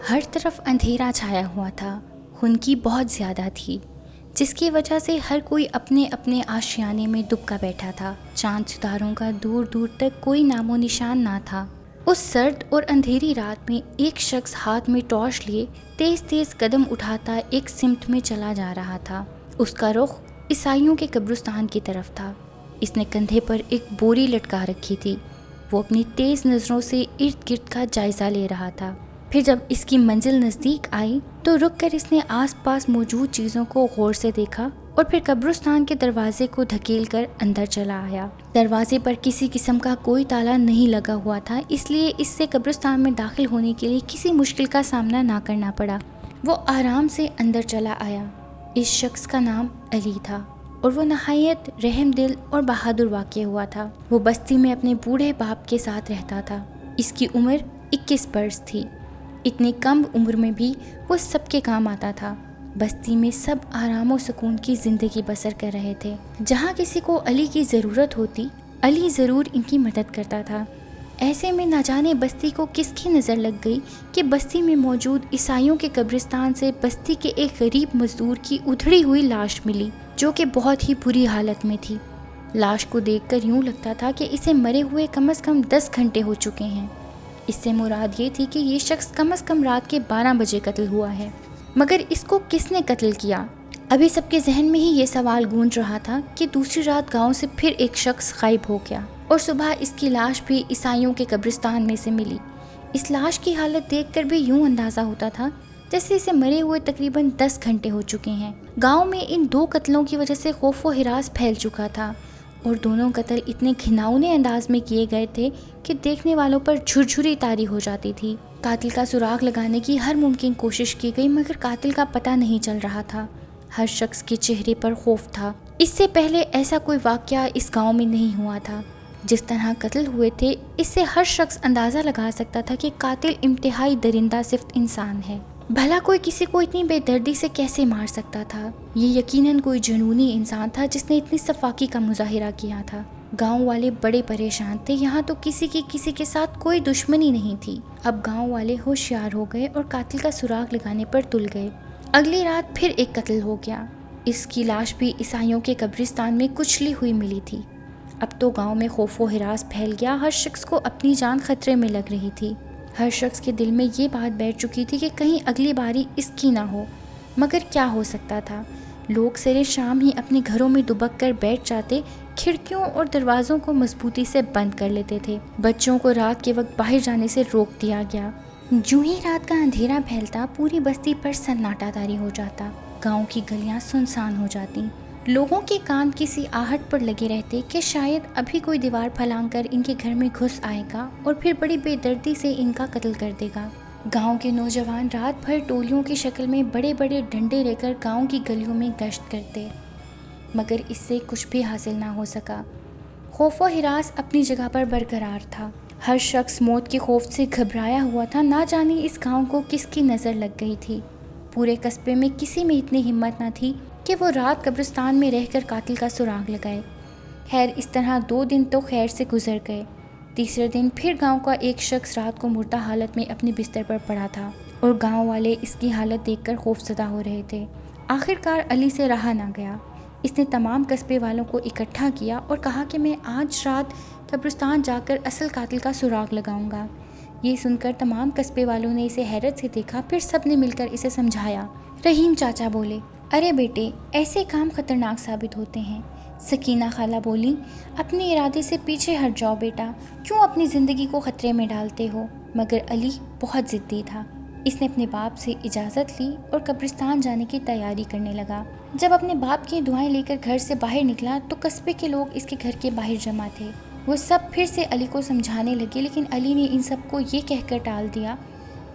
ہر طرف اندھیرا چھایا ہوا تھا، خنکی بہت زیادہ تھی، جس کی وجہ سے ہر کوئی اپنے اپنے آشیانے میں دبکا بیٹھا تھا۔ چاند ستاروں کا دور دور تک کوئی نام و نشان نہ تھا۔ اس سرد اور اندھیری رات میں ایک شخص ہاتھ میں ٹارچ لیے تیز تیز قدم اٹھاتا ایک سمت میں چلا جا رہا تھا۔ اس کا رخ عیسائیوں کے قبرستان کی طرف تھا۔ اس نے کندھے پر ایک بوری لٹکا رکھی تھی۔ وہ اپنی تیز نظروں سے ارد گرد کا جائزہ لے رہا تھا۔ پھر جب اس کی منزل نزدیک آئی تو رک کر اس نے آس پاس موجود چیزوں کو غور سے دیکھا اور پھر قبرستان کے دروازے کو دھکیل کر اندر چلا آیا۔ دروازے پر کسی قسم کا کوئی تالا نہیں لگا ہوا تھا، اس لیے اس سے قبرستان میں داخل ہونے کے لیے کسی مشکل کا سامنا نہ کرنا پڑا۔ وہ آرام سے اندر چلا آیا۔ اس شخص کا نام علی تھا اور وہ نہایت رحم دل اور بہادر واقع ہوا تھا۔ وہ بستی میں اپنے بوڑھے باپ کے ساتھ رہتا تھا۔ اس کی عمر 21 برس تھی۔ اتنی کم عمر میں بھی وہ سب کے کام آتا تھا۔ بستی میں سب آرام و سکون کی زندگی بسر کر رہے تھے۔ جہاں کسی کو علی کی ضرورت ہوتی، علی ضرور ان کی مدد کرتا تھا۔ ایسے میں نہ جانے بستی کو کس کی نظر لگ گئی کہ بستی میں موجود عیسائیوں کے قبرستان سے بستی کے ایک غریب مزدور کی ادھڑی ہوئی لاش ملی، جو کہ بہت ہی بری حالت میں تھی۔ لاش کو دیکھ کر یوں لگتا تھا کہ اسے مرے ہوئے کم از کم 10 گھنٹے ہو چکے ہیں۔ اس سے مراد یہ تھی کہ یہ شخص کم از کم رات کے 12 بجے قتل ہوا ہے۔ مگر اس کو کس نے قتل کیا؟ ابھی سب کے ذہن میں ہی یہ سوال گونج رہا تھا کہ دوسری رات گاؤں سے پھر ایک شخص غائب ہو گیا اور صبح اس کی لاش بھی عیسائیوں کے قبرستان میں سے ملی۔ اس لاش کی حالت دیکھ کر بھی یوں اندازہ ہوتا تھا جیسے اسے مرے ہوئے تقریباً 10 گھنٹے ہو چکے ہیں۔ گاؤں میں ان 2 قتلوں کی وجہ سے خوف و ہراس پھیل چکا تھا اور دونوں قتل اتنے گھناؤنے انداز میں کیے گئے تھے کہ دیکھنے والوں پر جھرجھری طاری ہو جاتی تھی۔ قاتل کا سراغ لگانے کی ہر ممکن کوشش کی گئی مگر قاتل کا پتہ نہیں چل رہا تھا۔ ہر شخص کے چہرے پر خوف تھا۔ اس سے پہلے ایسا کوئی واقعہ اس گاؤں میں نہیں ہوا تھا۔ جس طرح قتل ہوئے تھے اس سے ہر شخص اندازہ لگا سکتا تھا کہ قاتل انتہائی درندہ صفت انسان ہے۔ بھلا کوئی کسی کو اتنی بے دردی سے کیسے مار سکتا تھا؟ یہ یقیناً کوئی جنونی انسان تھا جس نے اتنی صفاقی کا مظاہرہ کیا تھا۔ گاؤں والے بڑے پریشان تھے۔ یہاں تو کسی کی کسی کے ساتھ کوئی دشمنی نہیں تھی۔ اب گاؤں والے ہوشیار ہو گئے اور قاتل کا سراغ لگانے پر تل گئے۔ اگلی رات پھر ایک قتل ہو گیا۔ اس کی لاش بھی عیسائیوں کے قبرستان میں کچلی ہوئی ملی تھی۔ اب تو گاؤں میں خوف و ہراس پھیل گیا۔ ہر شخص کو اپنی جان خطرے میں لگ رہی تھی۔ ہر شخص کے دل میں یہ بات بیٹھ چکی تھی کہ کہیں اگلی باری اس کی نہ ہو۔ مگر کیا ہو سکتا تھا؟ لوگ سرے شام ہی اپنے گھروں میں دبک کر بیٹھ جاتے، کھڑکیوں اور دروازوں کو مضبوطی سے بند کر لیتے تھے۔ بچوں کو رات کے وقت باہر جانے سے روک دیا گیا۔ جو ہی رات کا اندھیرا پھیلتا پوری بستی پر سناٹا طاری ہو جاتا۔ گاؤں کی گلیاں سنسان ہو جاتی۔ لوگوں کے کان کسی آہٹ پر لگے رہتے کہ شاید ابھی کوئی دیوار پھلانگ کر ان کے گھر میں گھس آئے گا اور پھر بڑی بے دردی سے ان کا قتل کر دے گا۔ گاؤں کے نوجوان رات بھر ٹولیوں کی شکل میں بڑے بڑے ڈنڈے لے کر گاؤں کی گلیوں میں گشت کرتے، مگر اس سے کچھ بھی حاصل نہ ہو سکا۔ خوف و ہراس اپنی جگہ پر برقرار تھا۔ ہر شخص موت کے خوف سے گھبرایا ہوا تھا۔ نہ جانے اس گاؤں کو کس کی نظر لگ گئی تھی۔ پورے قصبے میں کسی میں اتنی ہمت نہ تھی کہ وہ رات قبرستان میں رہ کر قاتل کا سراغ لگائے۔ خیر اس طرح 2 دن تو خیر سے گزر گئے۔ تیسرے دن پھر گاؤں کا ایک شخص رات کو مردہ حالت میں اپنے بستر پر پڑا تھا اور گاؤں والے اس کی حالت دیکھ کر خوف زدہ ہو رہے تھے۔ آخرکار علی سے رہا نہ گیا۔ اس نے تمام قصبے والوں کو اکٹھا کیا اور کہا کہ میں آج رات قبرستان جا کر اصل قاتل کا سراغ لگاؤں گا۔ یہ سن کر تمام قصبے والوں نے اسے حیرت سے دیکھا، پھر سب نے مل کر اسے سمجھایا۔ رحیم چاچا بولے، ارے بیٹے، ایسے کام خطرناک ثابت ہوتے ہیں۔ سکینہ خالہ بولی، اپنے ارادے سے پیچھے ہٹ جاؤ بیٹا، کیوں اپنی زندگی کو خطرے میں ڈالتے ہو؟ مگر علی بہت ضدی تھا۔ اس نے اپنے باپ سے اجازت لی اور قبرستان جانے کی تیاری کرنے لگا۔ جب اپنے باپ کی دعائیں لے کر گھر سے باہر نکلا تو قصبے کے لوگ اس کے گھر کے باہر جمع تھے۔ وہ سب پھر سے علی کو سمجھانے لگے، لیکن علی نے ان سب کو یہ کہہ کر ٹال دیا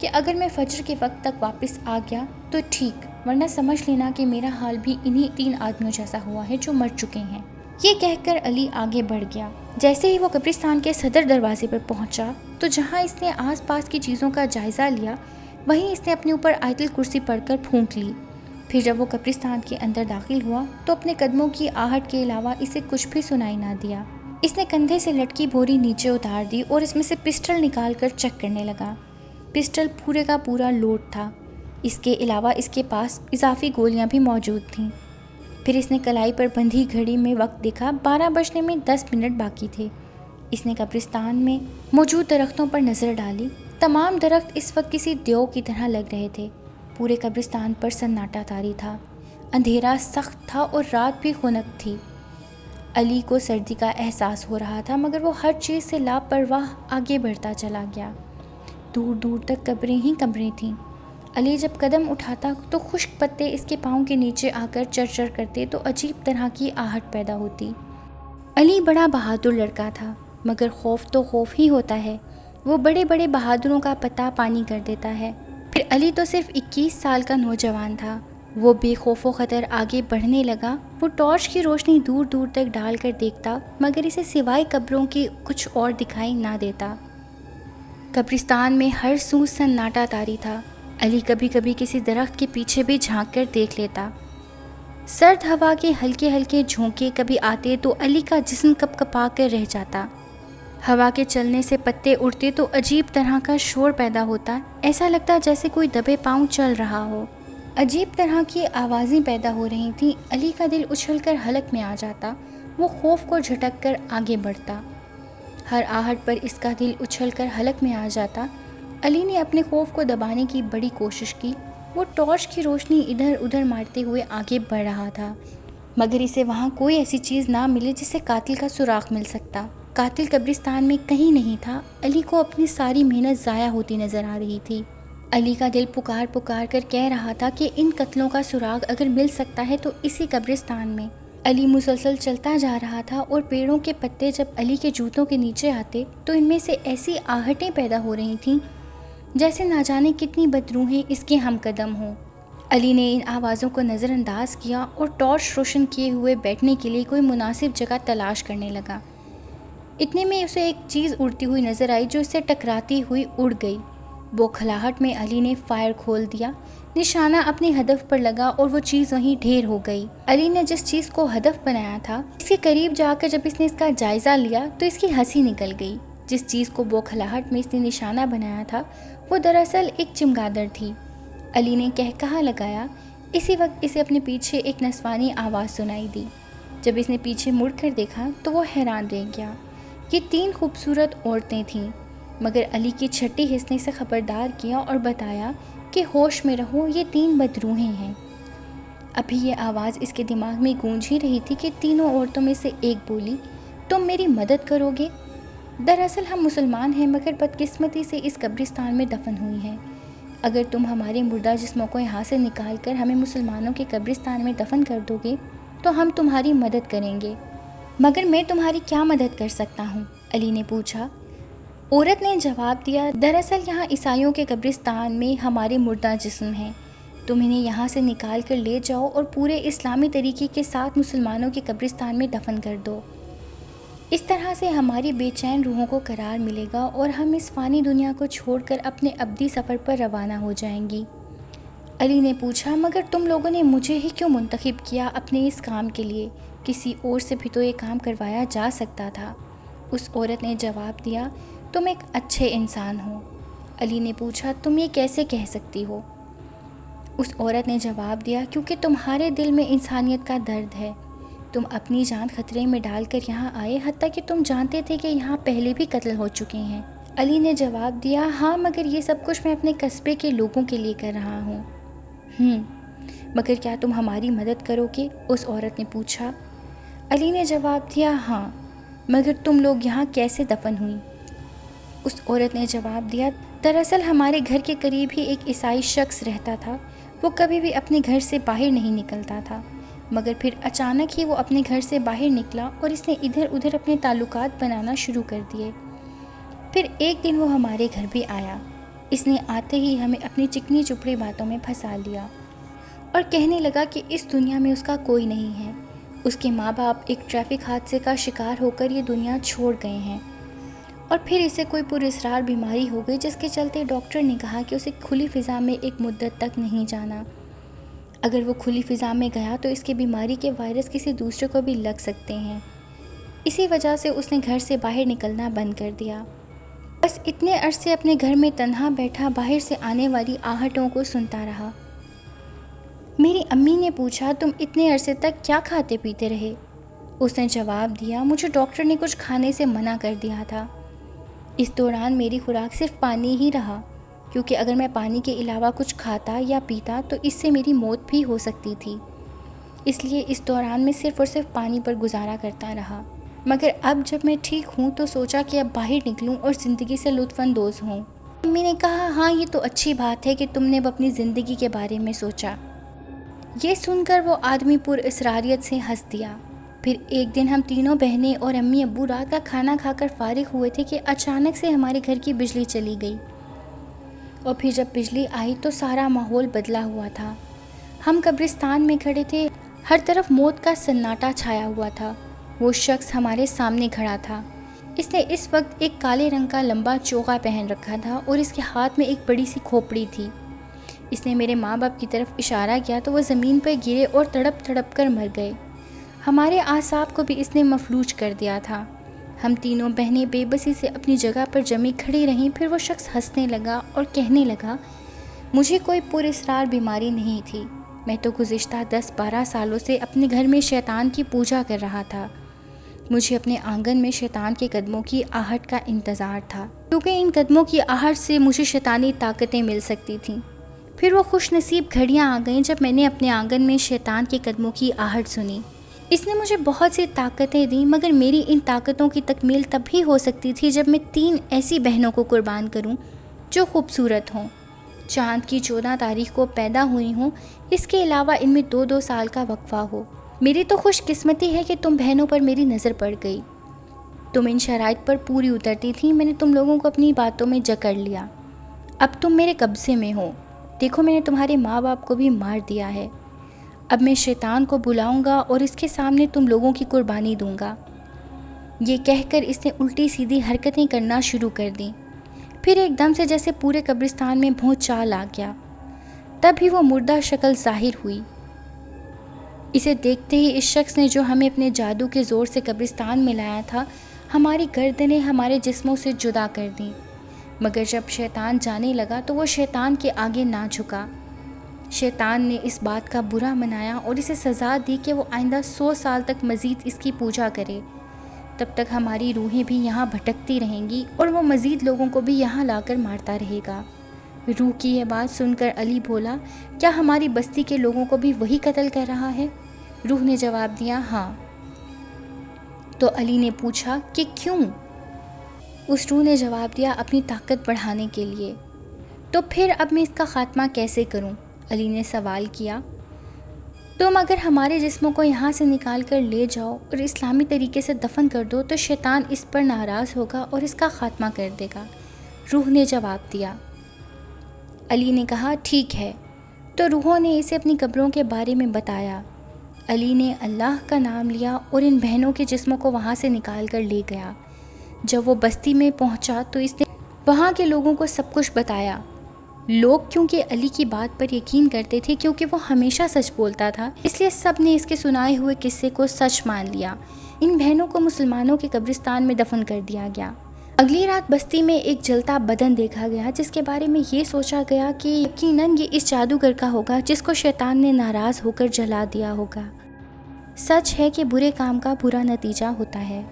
کہ اگر میں فجر کے وقت تک واپس آ گیا تو ٹھیک، ورنہ سمجھ لینا کہ میرا حال بھی انہی 3 آدمیوں جیسا ہوا ہے جو مر چکے ہیں۔ یہ کہہ کر علی آگے بڑھ گیا۔ جیسے ہی وہ قبرستان کے صدر دروازے پر پہنچا تو جہاں اس نے آس پاس کی چیزوں کا جائزہ لیا، وہیں اس نے اپنے اوپر آیت الکرسی پڑھ کر پھونک لی۔ پھر جب وہ قبرستان کے اندر داخل ہوا تو اپنے قدموں کی آہٹ کے علاوہ اسے کچھ بھی سنائی نہ دیا۔ اس نے کندھے سے لٹکی بوری نیچے اتار دی اور اس میں سے پسٹل نکال کر چیک کرنے لگا۔ پسٹل پورے کا پورا لوڈ تھا۔ اس کے علاوہ اس کے پاس اضافی گولیاں بھی موجود تھیں۔ پھر اس نے کلائی پر بندھی گھڑی میں وقت دیکھا، 12 بجنے میں 10 منٹ باقی تھے۔ اس نے قبرستان میں موجود درختوں پر نظر ڈالی۔ تمام درخت اس وقت کسی دیو کی طرح لگ رہے تھے۔ پورے قبرستان پر سناٹا طاری تھا، اندھیرا سخت تھا اور رات بھی خنک تھی۔ علی کو سردی کا احساس ہو رہا تھا، مگر وہ ہر چیز سے لاپرواہ آگے بڑھتا چلا گیا۔ دور دور تک قبریں ہی قبریں تھیں۔ علی جب قدم اٹھاتا تو خشک پتے اس کے پاؤں کے نیچے آ کر چرچر کرتے تو عجیب طرح کی آہٹ پیدا ہوتی۔ علی بڑا بہادر لڑکا تھا، مگر خوف تو خوف ہی ہوتا ہے، وہ بڑے بڑے بہادروں کا پتہ پانی کر دیتا ہے۔ پھر علی تو صرف 21 سال کا نوجوان تھا۔ وہ بے خوف و خطر آگے بڑھنے لگا۔ وہ ٹارچ کی روشنی دور دور تک ڈال کر دیکھتا، مگر اسے سوائے قبروں کی کچھ اور دکھائی نہ دیتا۔ قبرستان میں ہر سو سناٹا طاری تھا۔ علی کبھی کبھی کسی درخت کے پیچھے بھی جھانک کر دیکھ لیتا۔ سرد ہوا کے ہلکے ہلکے جھونکے کبھی آتے تو علی کا جسم کپ کپا کر رہ جاتا۔ ہوا کے چلنے سے پتے اڑتے تو عجیب طرح کا شور پیدا ہوتا، ایسا لگتا جیسے کوئی دبے پاؤں چل رہا ہو۔ عجیب طرح کی آوازیں پیدا ہو رہی تھیں۔ علی کا دل اچھل کر حلق میں آ جاتا۔ وہ خوف کو جھٹک کر آگے بڑھتا۔ ہر آہٹ پر اس کا دل اچھل کر حلق میں آ جاتا۔ علی نے اپنے خوف کو دبانے کی بڑی کوشش کی۔ وہ ٹارچ کی روشنی ادھر ادھر مارتے ہوئے آگے بڑھ رہا تھا، مگر اسے وہاں کوئی ایسی چیز نہ ملی جس سے قاتل کا سراغ مل سکتا۔ قاتل قبرستان میں کہیں نہیں تھا۔ علی کو اپنی ساری محنت ضائع ہوتی نظر آ رہی تھی۔ علی کا دل پکار پکار کر کہہ رہا تھا کہ ان قتلوں کا سراغ اگر مل سکتا ہے تو اسی قبرستان میں۔ علی مسلسل چلتا جا رہا تھا اور پیڑوں کے پتے جب علی کے جوتوں کے نیچے آتے تو ان میں سے ایسی آہٹیں پیدا ہو رہی تھیں جیسے نہ جانے کتنی بدروحیں اس کے ہم قدم ہوں۔ علی نے ان آوازوں کو نظر انداز کیا اور ٹارچ روشن کیے ہوئے بیٹھنے کے لیے کوئی مناسب جگہ تلاش کرنے لگا۔ اتنے میں اسے ایک چیز اڑتی ہوئی نظر آئی جو اس سے ٹکراتی ہوئی اڑ گئی۔ بوکھلاہٹ میں علی نے فائر کھول دیا۔ نشانہ اپنے ہدف پر لگا اور وہ چیز وہیں ڈھیر ہو گئی۔ علی نے جس چیز کو ہدف بنایا تھا، اس کے قریب جا کر جب اس نے اس کا جائزہ لیا تو اس کی ہنسی نکل گئی۔ جس چیز کو بوکھلاہٹ میں اس نے نشانہ بنایا تھا وہ دراصل ایک چمگادڑ تھی۔ علی نے کہا لگایا۔ اسی وقت اسے اپنے پیچھے ایک نسوانی آواز سنائی دی۔ جب اس نے پیچھے مڑ کر دیکھا تو وہ حیران رہ گیا۔ یہ 3 خوبصورت عورتیں تھیں، مگر علی کی چھٹی حس نے اسے خبردار کیا اور بتایا کہ ہوش میں رہو، یہ 3 بدروحیں ہیں۔ ابھی یہ آواز اس کے دماغ میں گونج ہی رہی تھی کہ تینوں عورتوں میں سے ایک بولی، تم میری مدد کرو گے؟ دراصل ہم مسلمان ہیں، مگر بدقسمتی سے اس قبرستان میں دفن ہوئی ہیں۔ اگر تم ہمارے مردہ جسموں کو یہاں سے نکال کر ہمیں مسلمانوں کے قبرستان میں دفن کر دو گے تو ہم تمہاری مدد کریں گے۔ مگر میں تمہاری کیا مدد کر سکتا ہوں؟ علی نے پوچھا۔ عورت نے جواب دیا، دراصل یہاں عیسائیوں کے قبرستان میں ہمارے مردہ جسم ہیں، تم انہیں یہاں سے نکال کر لے جاؤ اور پورے اسلامی طریقے کے ساتھ مسلمانوں کے قبرستان میں دفن کر دو۔ اس طرح سے ہماری بے چین روحوں کو قرار ملے گا اور ہم اس فانی دنیا کو چھوڑ کر اپنے ابدی سفر پر روانہ ہو جائیں گی۔ علی نے پوچھا، مگر تم لوگوں نے مجھے ہی کیوں منتخب کیا اپنے اس کام کے لیے؟ کسی اور سے بھی تو یہ کام کروایا جا سکتا تھا۔ اس عورت نے جواب دیا، تم ایک اچھے انسان ہو۔ علی نے پوچھا، تم یہ کیسے کہہ سکتی ہو؟ اس عورت نے جواب دیا، کیونکہ تمہارے دل میں انسانیت کا درد ہے۔ تم اپنی جان خطرے میں ڈال کر یہاں آئے، حتیٰ کہ تم جانتے تھے کہ یہاں پہلے بھی قتل ہو چکے ہیں۔ علی نے جواب دیا، ہاں، مگر یہ سب کچھ میں اپنے قصبے کے لوگوں کے لیے کر رہا ہوں۔ مگر کیا تم ہماری مدد کرو گے؟ اس عورت نے پوچھا۔ علی نے جواب دیا، ہاں، مگر تم لوگ یہاں کیسے دفن ہوئی؟ اس عورت نے جواب دیا، دراصل ہمارے گھر کے قریب ہی ایک عیسائی شخص رہتا تھا، وہ کبھی بھی اپنے گھر سے باہر نہیں نکلتا تھا، مگر پھر اچانک ہی وہ اپنے گھر سے باہر نکلا اور اس نے ادھر ادھر اپنے تعلقات بنانا شروع کر دیے۔ پھر ایک دن وہ ہمارے گھر بھی آیا۔ اس نے آتے ہی ہمیں اپنی چکنی چپڑی باتوں میں پھنسا لیا اور کہنے لگا کہ اس دنیا میں اس کا کوئی نہیں ہے۔ اس کے ماں باپ ایک ٹریفک حادثے کا شکار ہو کر یہ دنیا چھوڑ گئے ہیں، اور پھر اسے کوئی پراسرار بیماری ہو گئی جس کے چلتے ڈاکٹر نے کہا کہ اسے کھلی فضا میں ایک مدت تک نہیں جانا۔ اگر وہ کھلی فضا میں گیا تو اس کی بیماری کے وائرس کسی دوسرے کو بھی لگ سکتے ہیں۔ اسی وجہ سے اس نے گھر سے باہر نکلنا بند کر دیا۔ بس اتنے عرصے اپنے گھر میں تنہا بیٹھا باہر سے آنے والی آہٹوں کو سنتا رہا۔ میری امی نے پوچھا، تم اتنے عرصے تک کیا کھاتے پیتے رہے؟ اس نے جواب دیا، مجھے ڈاکٹر نے کچھ کھانے سے منع کر دیا تھا۔ اس دوران میری خوراک صرف پانی ہی رہا، کیونکہ اگر میں پانی کے علاوہ کچھ کھاتا یا پیتا تو اس سے میری موت بھی ہو سکتی تھی۔ اس لیے اس دوران میں صرف اور صرف پانی پر گزارا کرتا رہا۔ مگر اب جب میں ٹھیک ہوں تو سوچا کہ اب باہر نکلوں اور زندگی سے لطف اندوز ہوں۔ امی نے کہا، ہاں یہ تو اچھی بات ہے کہ تم نے اب اپنی زندگی کے بارے میں سوچا۔ یہ سن کر وہ آدمی پر اسراریت سے ہنس دیا۔ پھر ایک دن ہم تینوں بہنیں اور امی ابو رات کا کھانا کھا کر فارغ ہوئے تھے کہ اچانک سے ہمارے گھر کی بجلی چلی گئی، اور پھر جب بجلی آئی تو سارا ماحول بدلا ہوا تھا۔ ہم قبرستان میں کھڑے تھے، ہر طرف موت کا سناٹا چھایا ہوا تھا۔ وہ شخص ہمارے سامنے کھڑا تھا۔ اس نے اس وقت ایک کالے رنگ کا لمبا چوغا پہن رکھا تھا اور اس کے ہاتھ میں ایک بڑی سی کھوپڑی تھی۔ اس نے میرے ماں باپ کی طرف اشارہ کیا تو وہ زمین پر گرے اور تڑپ تڑپ کر مر گئے۔ ہمارے اعصاب کو بھی اس نے مفلوج کر دیا تھا۔ ہم تینوں بہنیں بے بسی سے اپنی جگہ پر جمی کھڑی رہیں۔ پھر وہ شخص ہنسنے لگا اور کہنے لگا، مجھے کوئی پراسرار بیماری نہیں تھی، میں تو گزشتہ 10-12 سالوں سے اپنے گھر میں شیطان کی پوجا کر رہا تھا۔ مجھے اپنے آنگن میں شیطان کے قدموں کی آہٹ کا انتظار تھا، کیونکہ ان قدموں کی آہٹ سے مجھے شیطانی طاقتیں مل سکتی تھیں۔ پھر وہ خوش نصیب گھڑیاں آ گئیں جب میں نے اپنے آنگن میں شیطان کے قدموں کی آہٹ سنی۔ اس نے مجھے بہت سی طاقتیں دیں، مگر میری ان طاقتوں کی تکمیل تب ہی ہو سکتی تھی جب میں 3 ایسی بہنوں کو قربان کروں جو خوبصورت ہوں، چاند کی 14 تاریخ کو پیدا ہوئی ہوں، اس کے علاوہ ان میں 2-2 سال کا وقفہ ہو۔ میری تو خوش قسمتی ہے کہ تم بہنوں پر میری نظر پڑ گئی۔ تم ان شرائط پر پوری اترتی تھیں، میں نے تم لوگوں کو اپنی باتوں میں جکڑ لیا۔ اب تم میرے قبضے میں ہو۔ دیکھو، میں نے تمہارے ماں باپ کو بھی مار دیا ہے۔ اب میں شیطان کو بلاؤں گا اور اس کے سامنے تم لوگوں کی قربانی دوں گا۔ یہ کہہ کر اس نے الٹی سیدھی حرکتیں کرنا شروع کر دیں۔ پھر ایک دم سے جیسے پورے قبرستان میں بھونچال آ گیا، تب ہی وہ مردہ شکل ظاہر ہوئی۔ اسے دیکھتے ہی اس شخص نے، جو ہمیں اپنے جادو کے زور سے قبرستان میں لایا تھا، ہماری گردنیں ہمارے جسموں سے جدا کر دیں۔ مگر جب شیطان جانے لگا تو وہ شیطان کے آگے نہ جھکا۔ شیطان نے اس بات کا برا منایا اور اسے سزا دی کہ وہ آئندہ 100 سال تک مزید اس کی پوجا کرے۔ تب تک ہماری روحیں بھی یہاں بھٹکتی رہیں گی اور وہ مزید لوگوں کو بھی یہاں لا کر مارتا رہے گا۔ روح کی یہ بات سن کر علی بولا، کیا ہماری بستی کے لوگوں کو بھی وہی قتل کر رہا ہے؟ روح نے جواب دیا، ہاں۔ تو علی نے پوچھا کہ کیوں؟ اس روح نے جواب دیا، اپنی طاقت بڑھانے کے لیے۔ تو پھر اب میں اس کا خاتمہ کیسے کروں؟ علی نے سوال کیا۔ تم اگر ہمارے جسموں کو یہاں سے نکال کر لے جاؤ اور اسلامی طریقے سے دفن کر دو تو شیطان اس پر ناراض ہوگا اور اس کا خاتمہ کر دے گا، روح نے جواب دیا۔ علی نے کہا، ٹھیک ہے۔ تو روحوں نے اسے اپنی قبروں کے بارے میں بتایا۔ علی نے اللہ کا نام لیا اور ان بہنوں کے جسموں کو وہاں سے نکال کر لے گیا۔ جب وہ بستی میں پہنچا تو اس نے وہاں کے لوگوں کو سب کچھ بتایا۔ لوگ کیونکہ علی کی بات پر یقین کرتے تھے، کیونکہ وہ ہمیشہ سچ بولتا تھا، اس لیے سب نے اس کے سنائے ہوئے قصے کو سچ مان لیا۔ ان بہنوں کو مسلمانوں کے قبرستان میں دفن کر دیا گیا۔ اگلی رات بستی میں ایک جلتا بدن دیکھا گیا، جس کے بارے میں یہ سوچا گیا کہ یقیناً یہ اس جادوگر کا ہوگا جس کو شیطان نے ناراض ہو کر جلا دیا ہوگا۔ سچ ہے کہ برے کام کا برا نتیجہ ہوتا ہے۔